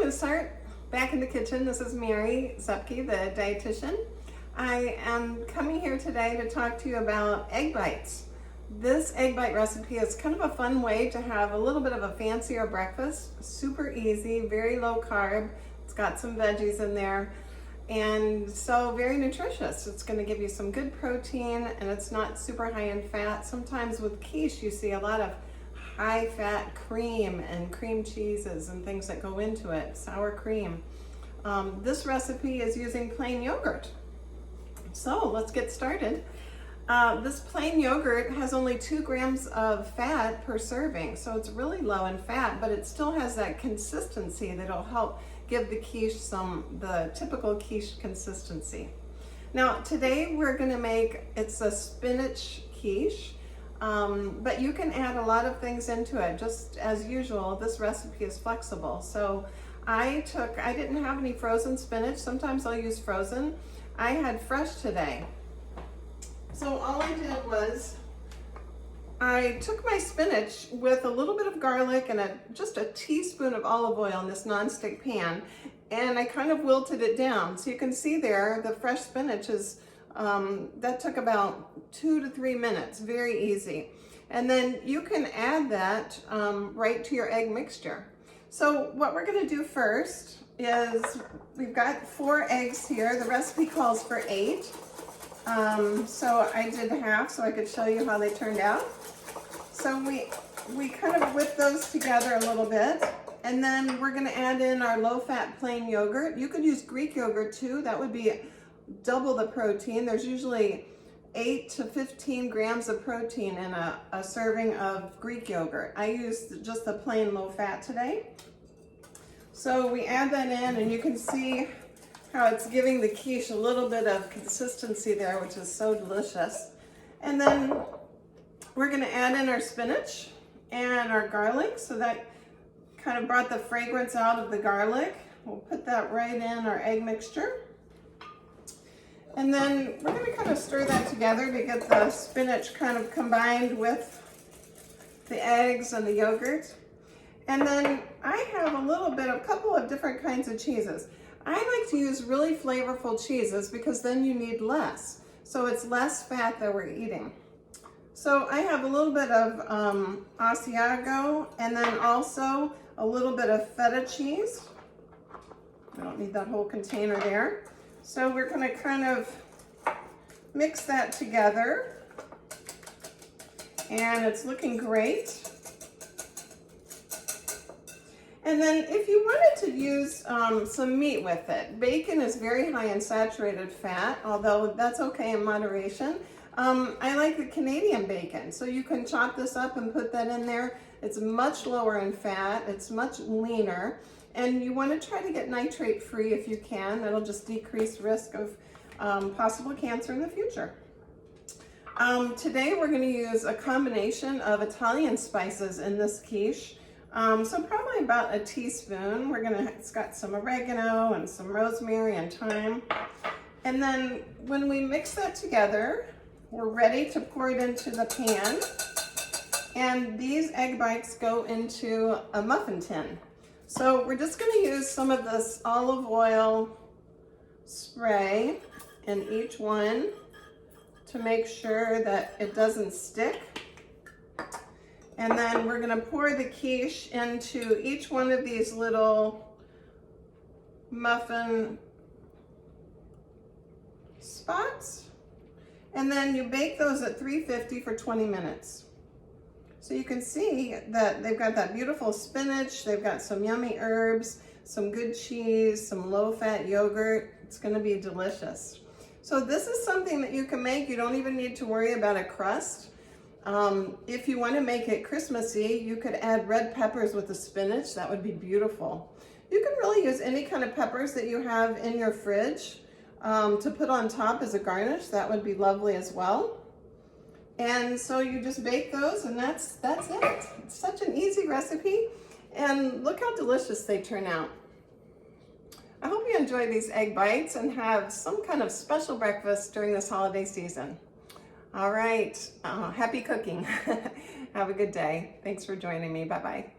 going to start back in the kitchen. This is Mary Zupke, the dietitian. I am coming here today to talk to you about egg bites. This egg bite recipe is kind of a fun way to have a little bit of a fancier breakfast. Super easy, very low carb. It's got some veggies in there, and so very nutritious. It's going to give you some good protein, and it's not super high in fat. Sometimes with quiche you see a lot of high fat cream and cream cheeses and things that go into it, sour cream. This recipe is using plain yogurt. So let's get started. This plain yogurt has only 2 grams of fat per serving, so it's really low in fat, but it still has that consistency that'll help give the quiche the typical quiche consistency. Now today we're going to make, it's a spinach quiche. But you can add a lot of things into it. Just as usual, this recipe is flexible. So I didn't have any frozen spinach. Sometimes I'll use frozen. I had fresh today. So all I did was I took my spinach with a little bit of garlic and just a teaspoon of olive oil in this nonstick pan, and I kind of wilted it down. So you can see there the fresh spinach is that took about 2 to 3 minutes, very easy. And then you can add that right to your egg mixture. So what we're going to do first is, we've got 4 eggs here. The recipe calls for 8. So I did half so I could show you how they turned out. So we kind of whip those together a little bit, and then we're going to add in our low-fat plain yogurt. You could use Greek yogurt too. That would be double the protein. There's usually 8 to 15 grams of protein in a serving of Greek yogurt. I used just the plain low fat today. So we add that in, and you can see how it's giving the quiche a little bit of consistency there, which is so delicious. And then we're going to add in our spinach and our garlic, so that kind of brought the fragrance out of the garlic. We'll put that right in our egg mixture. And then we're going to kind of stir that together to get the spinach kind of combined with the eggs and the yogurt. And then I have a couple of different kinds of cheeses. I like to use really flavorful cheeses because then you need less. So it's less fat that we're eating. So I have a little bit of Asiago, and then also a little bit of feta cheese. I don't need that whole container there. So we're going to kind of mix that together, and it's looking great. And then if you wanted to use some meat with it, bacon is very high in saturated fat, although that's okay in moderation. I like the Canadian bacon, so you can chop this up and put that in there. It's much lower in fat, it's much leaner. And you want to try to get nitrate free if you can. That'll just decrease risk of possible cancer in the future. Today we're going to use a combination of Italian spices in this quiche. So probably about a teaspoon. It's got some oregano and some rosemary and thyme. And then when we mix that together, we're ready to pour it into the pan. And these egg bites go into a muffin tin. So we're just going to use some of this olive oil spray in each one to make sure that it doesn't stick. And then we're going to pour the quiche into each one of these little muffin spots. And then you bake those at 350 for 20 minutes. So you can see that they've got that beautiful spinach, they've got some yummy herbs, some good cheese, some low-fat yogurt. It's going to be delicious. So this is something that you can make. You don't even need to worry about a crust. If you want to make it Christmassy, you could add red peppers with the spinach. That would be beautiful. You can really use any kind of peppers that you have in your fridge to put on top as a garnish. That would be lovely as well. And so you just bake those, and that's it. It's such an easy recipe, and look how delicious they turn out. I hope you enjoy these egg bites and have some kind of special breakfast during this holiday season. All right, happy cooking. Have a good day. Thanks for joining me. Bye-bye.